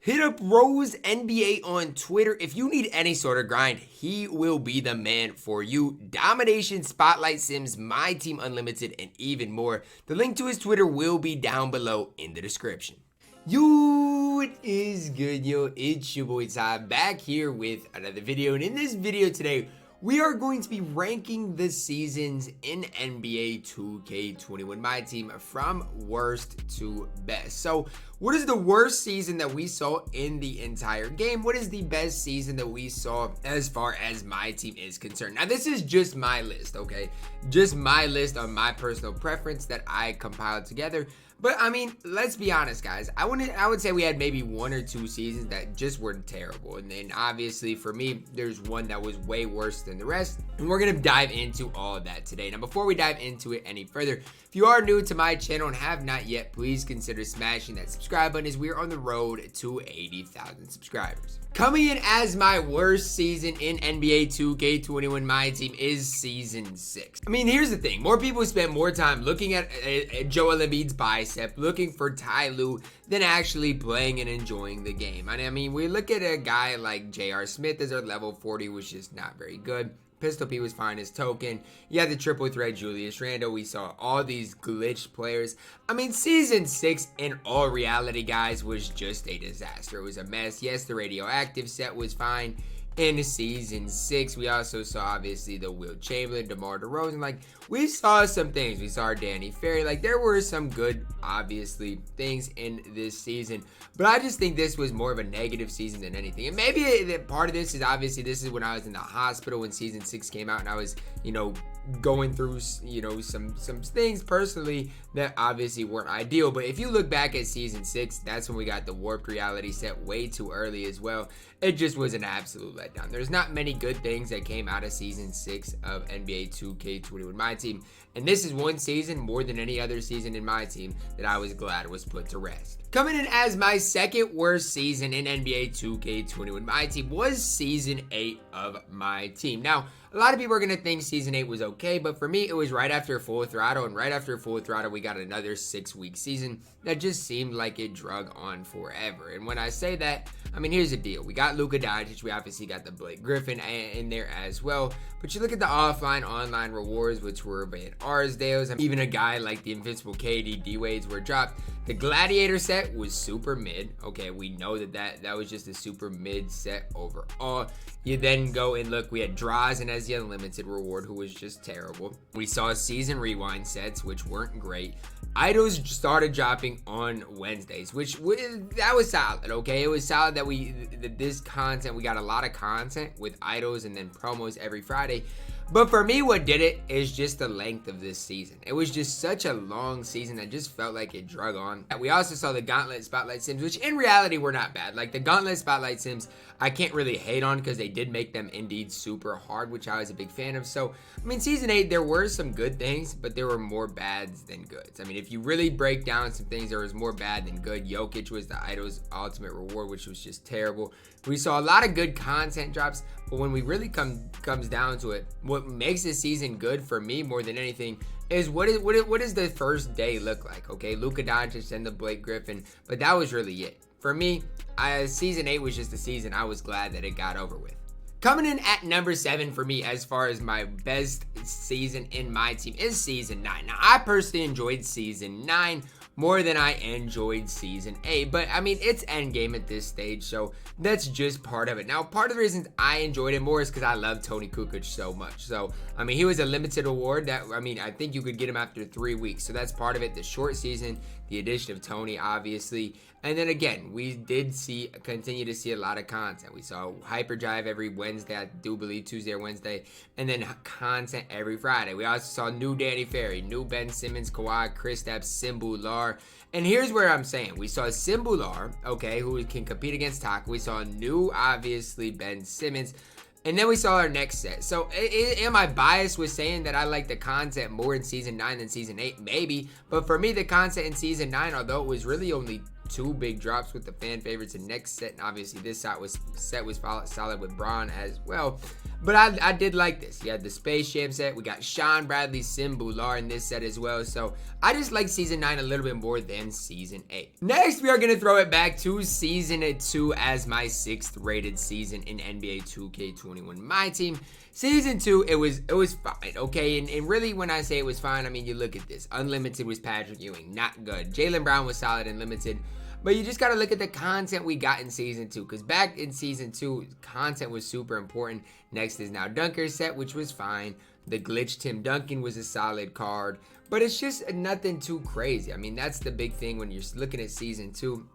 Hit up Rose NBA on Twitter. If you need any sort of grind, he will be the man for you. Domination, Spotlight Sims, My Team Unlimited, and even more. The link to his Twitter will be down below in the description. Yo, it is good, yo. It's your boy Ty back here with another video. And in this video today, we are going to be ranking the seasons in NBA 2K21 MyTEAM from worst to best. So, what is the worst season that we saw in the entire game? What is the best season that we saw as far as MyTEAM is concerned? Now, this is just my list, okay? Just my list of my personal preference that I compiled together. But I mean, let's be honest, guys. I would say we had maybe one or two seasons that just were terrible. And then obviously for me, there's one that was way worse than the rest. And we're going to dive into all of that today. Now, before we dive into it any further, if you are new to my channel and have not yet, please consider smashing that subscribe button as we are on the road to 80,000 subscribers. Coming in as my worst season in NBA 2K21 MyTEAM is Season 6. I mean, here's the thing. More people spend more time looking at Joel Embiid's bicep, looking for Ty Lue, than actually playing and enjoying the game. I mean, we look at a guy like J.R. Smith as our level 40, which is not very good. Pistol P was fine as token. You had the triple threat Julius Randle. We saw all these glitched players. I mean, Season 6, in all reality, guys, was just a disaster. It was a mess. Yes, the radioactive set was fine. In Season 6, we also saw, obviously, the Will Chamberlain, DeMar DeRozan. Like, we saw some things. We saw Danny Ferry. Like, there were some good, obviously, things in this season. But I just think this was more of a negative season than anything. And maybe part of this is, obviously, this is when I was in the hospital when Season 6 came out. And I was, going through, some things personally that obviously weren't ideal. But if you look back at Season 6, that's when we got the warped reality set way too early as well. It just was an absolute letdown. There's not many good things that came out of Season 6 of NBA 2K21 MyTEAM. And this is one season more than any other season in MyTEAM that I was glad was put to rest. Coming in as my second worst season in NBA 2K21 MyTEAM was Season 8 of MyTEAM. Now, a lot of people are going to think Season 8 was okay, but for me, it was right after Full Throttle, and right after Full Throttle, we got another 6-week season that just seemed like it drug on forever. And when I say that, I mean, here's the deal. We got Luka Doncic. We obviously got the Blake Griffin in there as well. But you look at the offline, online rewards, which were Van Arsdale's, and even a guy like the Invincible KD, D-Wades were dropped. The Gladiator set was super mid. Okay, we know that was just a super mid set overall. You then go and look, we had Drazen as the Unlimited reward, who was just terrible. We saw Season Rewind sets, which weren't great. Idols started dropping on Wednesdays, which that was solid, okay? It was solid that this content, we got a lot of content with idols and then promos every Friday. But for me, what did it is just the length of this season. It was just such a long season that just felt like it drug on. We also saw the Gauntlet Spotlight Sims, which in reality were not bad. Like the Gauntlet Spotlight Sims, I can't really hate on because they did make them indeed super hard, which I was a big fan of. So, I mean, Season 8, there were some good things, but there were more bads than goods. I mean, if you really break down some things, there was more bad than good. Jokic was the Idol's ultimate reward, which was just terrible. We saw a lot of good content drops, but when we really comes down to it, what makes this season good for me more than anything is what does the first day look like? Okay, Luka Doncic and the Blake Griffin, but that was really it. For me, Season 8 was just a season I was glad that it got over with. Coming in at number 7 for me as far as my best season in MyTEAM is Season 9. Now, I personally enjoyed Season 9 more than I enjoyed Season 8. But, I mean, it's endgame at this stage, so that's just part of it. Now, part of the reasons I enjoyed it more is because I love Tony Kukoc so much. So, I mean, he was a limited award that, I mean, I think you could get him after 3 weeks. So, that's part of it. The short season, the addition of Tony, obviously. And then again, we did continue to see a lot of content. We saw Hyperdrive every Wednesday, I do believe Tuesday or Wednesday, and then content every Friday. We also saw new Danny Ferry, new Ben Simmons, Kawhi, Kristaps, Simbular. And here's where I'm saying, we saw Simbular, okay, who can compete against Taka. We saw new, obviously, Ben Simmons. And then we saw our next set. So, am I biased with saying that I like the content more in Season 9 than Season 8? Maybe. But for me, the content in Season 9, although it was really only 2 big drops with the fan favorites and next set, and obviously this set was solid with Braun as well. But I did like this. You had the Space Jam set. We got Sean Bradley, Sim Bular in this set as well. So I just like Season 9 a little bit more than Season 8. Next, we are going to throw it back to Season 2 as my 6th rated season in NBA 2K21 MyTEAM. Season 2, it was fine, okay? And really, when I say it was fine, I mean, you look at this. Unlimited was Patrick Ewing, not good. Jaylen Brown was solid and limited. But you just got to look at the content we got in Season 2. Because back in Season 2, content was super important. Next is now Dunker set, which was fine. The Glitch Tim Duncan was a solid card. But it's just nothing too crazy. I mean, that's the big thing when you're looking at Season 2.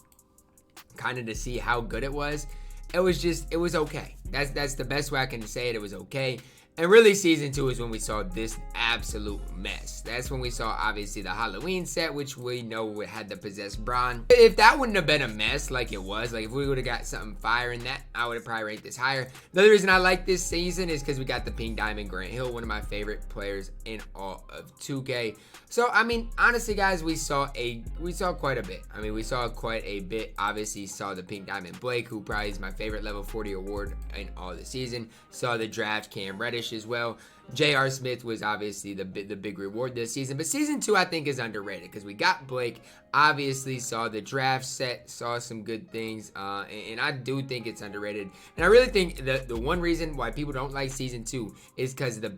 Kind of to see how good it was. It was okay. That's the best way I can say it. It was okay. And really, Season 2 is when we saw this absolute mess. That's when we saw, obviously, the Halloween set, which we know had the Possessed Braun. If that wouldn't have been a mess like it was, like if we would have got something fire in that, I would have probably ranked this higher. The other reason I like this season is because we got the Pink Diamond Grant Hill, one of my favorite players in all of 2K. So, I mean, honestly, guys, we saw quite a bit. I mean, we saw quite a bit. Obviously, saw the Pink Diamond Blake, who probably is my favorite level 40 award in all the season. Saw the draft Cam Reddish as well. J.R. Smith was obviously the big reward this season. But Season 2, I think, is underrated because we got Blake. Obviously, saw the draft set, saw some good things. And I do think it's underrated. And I really think the one reason why people don't like Season 2 is because of the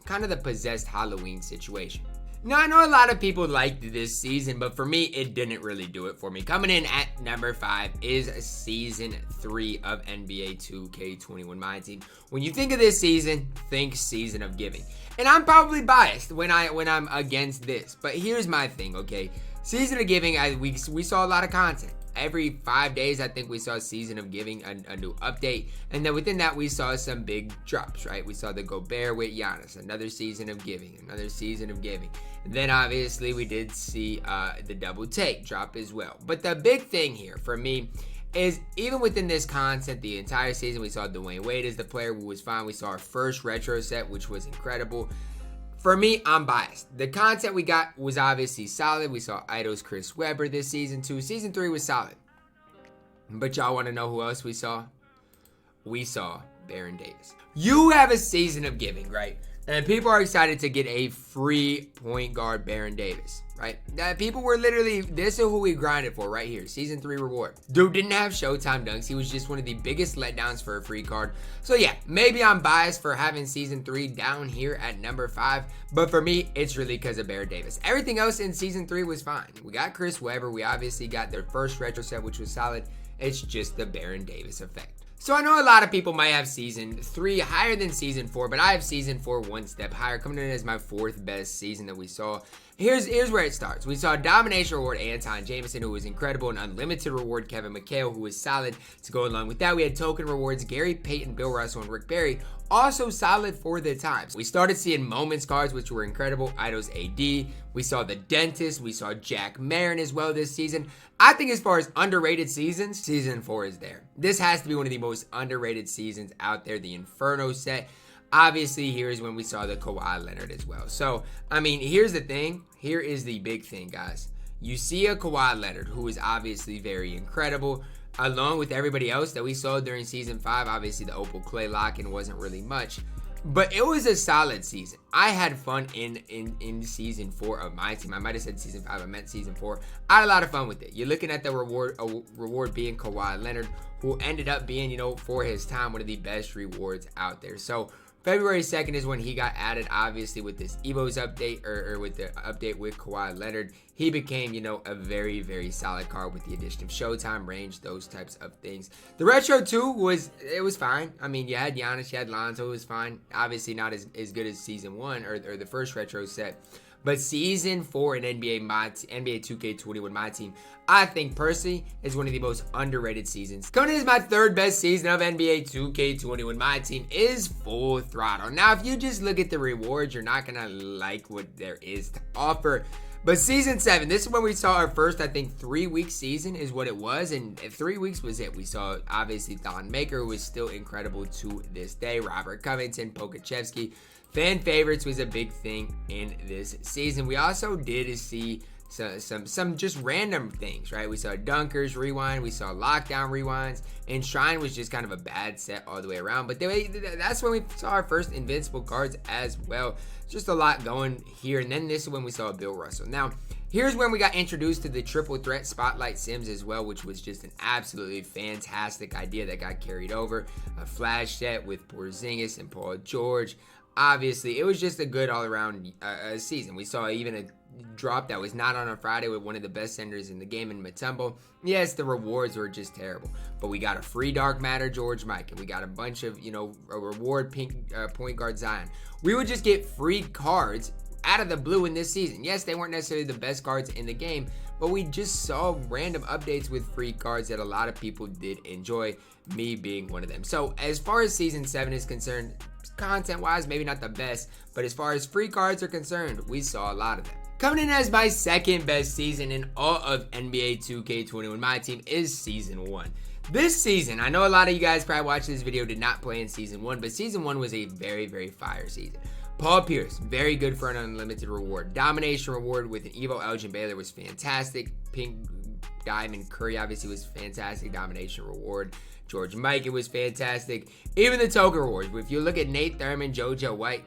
kind of the possessed Halloween situation. Now, I know a lot of people liked this season, but for me, it didn't really do it for me. Coming in at number 5 is Season 3 of NBA 2K21 MyTEAM. When you think of this season, think Season of Giving. And I'm probably biased when I'm against this, but here's my thing, okay? Season of Giving, we saw a lot of content. Every 5 days, I think we saw Season of Giving, a new update. And then within that, we saw some big drops, right? We saw the Gobert with Giannis, another Season of Giving, another Season of Giving. And then, obviously, we did see the Double Take drop as well. But the big thing here for me is even within this content, the entire season, we saw Dwayne Wade as the player who was fine. We saw our first retro set, which was incredible. For me, I'm biased. The content we got was obviously solid. We saw Idol's Chris Webber this season 2. Season 3 was solid. But y'all want to know who else we saw? We saw Baron Davis. You have a Season of Giving, right? And people are excited to get a free point guard Baron Davis, right? People were literally, this is who we grinded for right here. Season 3 reward. Dude didn't have Showtime dunks. He was just one of the biggest letdowns for a free card. So yeah, maybe I'm biased for having Season 3 down here at number 5. But for me, it's really because of Baron Davis. Everything else in Season 3 was fine. We got Chris Webber. We obviously got their first retro set, which was solid. It's just the Baron Davis effect. So I know a lot of people might have Season 3 higher than Season 4, but I have Season 4 one step higher, coming in as my 4th best season that we saw. Here's where it starts. We saw Domination Reward Anton Jameson, who was incredible, and Unlimited Reward Kevin McHale, who was solid. To go along with that, we had Token Rewards Gary Payton, Bill Russell, and Rick Barry, also solid for the times. We started seeing Moments cards, which were incredible. Idols AD. We saw the Dentist. We saw Jack Marin as well this season. I think as far as underrated seasons, Season 4 is there. This has to be one of the most underrated seasons out there. The Inferno set. Obviously, here's when we saw the Kawhi Leonard as well. So, I mean, here's the thing. Here is the big thing, guys. You see a Kawhi Leonard, who is obviously very incredible, along with everybody else that we saw during Season 5. Obviously, the Opal Clay lock-in wasn't really much. But it was a solid season. I had fun in Season 4 of my team. I might have said Season 5. I meant Season 4. I had a lot of fun with it. You're looking at the reward being Kawhi Leonard, who ended up being, you know, for his time, one of the best rewards out there. So, February 2nd is when he got added, obviously, with this Evo's update, or with the update with Kawhi Leonard. He became, you know, a very, very solid card with the addition of Showtime, range, those types of things. The Retro 2 was fine. I mean, you had Giannis, you had Lonzo, it was fine. Obviously not as good as Season 1 or the first Retro set. But Season 4 in NBA 2K21 MyTEAM, I think personally, is one of the most underrated seasons. Coming in as my 3rd best season of NBA 2K21 MyTEAM is Full Throttle. Now, if you just look at the rewards, you're not going to like what there is to offer. But Season 7, this is when we saw our first, I think, 3-week season is what it was. And 3 weeks was it. We saw, obviously, Thon Maker, who was still incredible to this day. Robert Covington, Pokachevsky. Fan favorites was a big thing in this season. We also did see some just random things, right? We saw Dunkers Rewind, we saw Lockdown Rewinds, and Shrine was just kind of a bad set all the way around. But that's when we saw our first Invincible cards as well. Just a lot going here. And then this is when we saw Bill Russell. Now, here's when we got introduced to the Triple Threat Spotlight Sims as well, which was just an absolutely fantastic idea that got carried over. A flash set with Porzingis and Paul George. Obviously, it was just a good all-around season. We saw even a drop that was not on a Friday with one of the best senders in the game in Mutombo. Yes, the rewards were just terrible, but we got a free Dark Matter George Mike, and we got a bunch of, a reward pink point guard Zion. We would just get free cards out of the blue in this season. Yes, they weren't necessarily the best cards in the game, but we just saw random updates with free cards that a lot of people did enjoy, me being one of them. So as far as Season 7 is concerned, content-wise, maybe not the best, but as far as free cards are concerned, we saw a lot of them. Coming in as my second best season in all of NBA 2K21 MyTEAM is Season 1. This season, I know a lot of you guys probably watched this video did not play in Season 1, but Season 1 was a very, very fire season. Paul Pierce, very good for an unlimited reward. Domination reward with an Evo Elgin Baylor was fantastic. Pink Diamond Curry obviously was fantastic. Domination reward. George Mike, it was fantastic. Even the token rewards. If you look at Nate Thurman, JoJo White,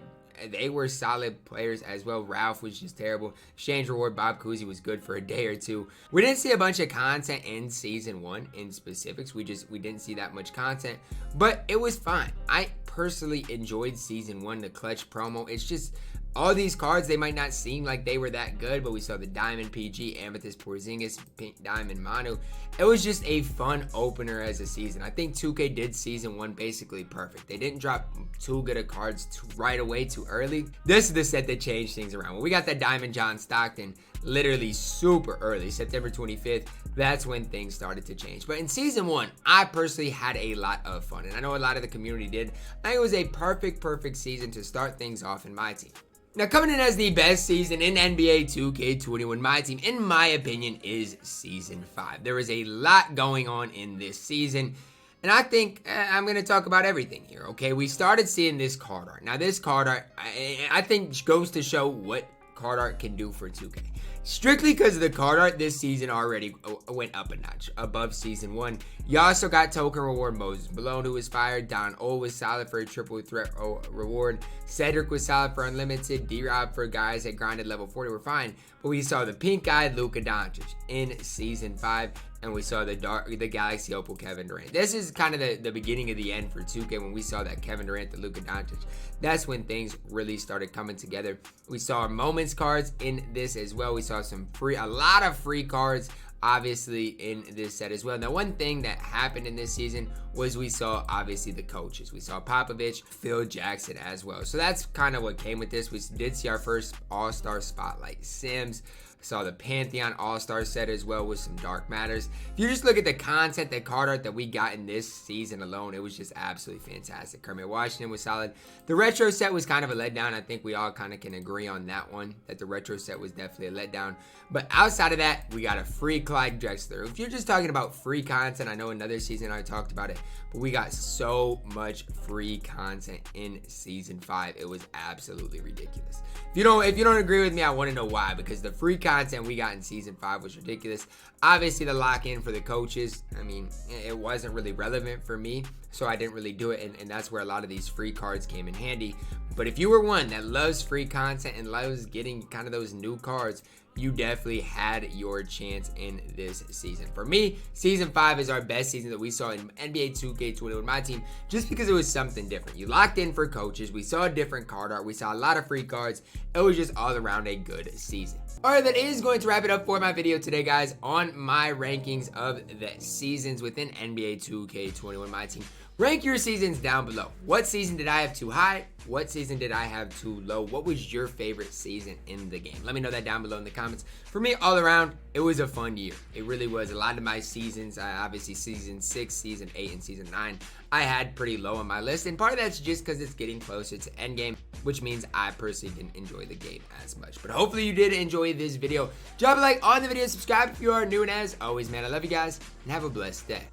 they were solid players as well. Ralph was just terrible. Exchange reward, Bob Cousy was good for a day or two. We didn't see a bunch of content in Season 1 in specifics. We didn't see that much content, but it was fine. I personally enjoyed Season 1, the clutch promo. It's just all these cards, they might not seem like they were that good, but we saw the Diamond PG, Amethyst Porzingis, Pink Diamond Manu. It was just a fun opener as a season. I think 2K did Season 1 basically perfect. They didn't drop too good of cards right away too early. This is the set that changed things around. When we got that Diamond John Stockton literally super early, September 25th, that's when things started to change. But in Season 1, I personally had a lot of fun, and I know a lot of the community did. I think it was a perfect season to start things off in my team. Now, coming in as the best season in NBA 2K21 MyTEAM, in my opinion, is Season 5. There is a lot going on in this season, and I think I'm going to talk about everything here, okay? We started seeing this card art. Now, this card art, I think, goes to show what card art can do for 2K. Strictly because of the card art, this season already went up a notch above Season 1. You also got token reward MosBallin, who was fired. Don O was solid for a triple threat reward. Cedric was solid for unlimited. D-Rob for guys that grinded level 40 were fine. But we saw the pink-eyed Luka Doncic in Season 5. And we saw the Galaxy Opal Kevin Durant. This is kind of the beginning of the end for 2K when we saw that Kevin Durant, the Luka Doncic. That's when things really started coming together. We saw our moments cards in this as well. We saw a lot of free cards, obviously, in this set as well. Now, one thing that happened in this season was we saw, obviously, the coaches. We saw Popovich, Phil Jackson as well. So that's kind of what came with this. We did see our first All-Star Spotlight Sims. Saw the Pantheon All-Star set as well with some Dark Matters. If you just look at the content, the card art that we got in this season alone, it was just absolutely fantastic. Kermit Washington was solid. The retro set was kind of a letdown. I think we all kind of can agree on that one, that the retro set was definitely a letdown. But outside of that, we got a free Clyde Drexler. If you're just talking about free content, I know another season I talked about it, but we got so much free content in Season 5. It was absolutely ridiculous. If you don't agree with me, I want to know why, because the free content we got in Season 5 was ridiculous. Obviously, the lock-in for the coaches, I mean, it wasn't really relevant for me, so I didn't really do it, and that's where a lot of these free cards came in handy. But if you were one that loves free content and loves getting kind of those new cards, you definitely had your chance in this season. For me, Season 5 is our best season that we saw in NBA 2K21 MyTEAM, just because it was something different. You locked in for coaches. We saw a different card art. We saw a lot of free cards. It was just all around a good season. Alright, that is going to wrap it up for my video today, guys, on my rankings of the seasons within NBA 2K21 MyTEAM. Rank your seasons down below. What season did I have too high? What season did I have too low? What was your favorite season in the game? Let me know that down below in the comments. For me, all around, it was a fun year. It really was. A lot of my seasons, obviously Season 6, Season 8, and Season 9, I had pretty low on my list. And part of that's just because it's getting closer to endgame, which means I personally didn't enjoy the game as much. But hopefully you did enjoy this video. Drop a like on the video, subscribe if you are new, and as always, man, I love you guys, and have a blessed day.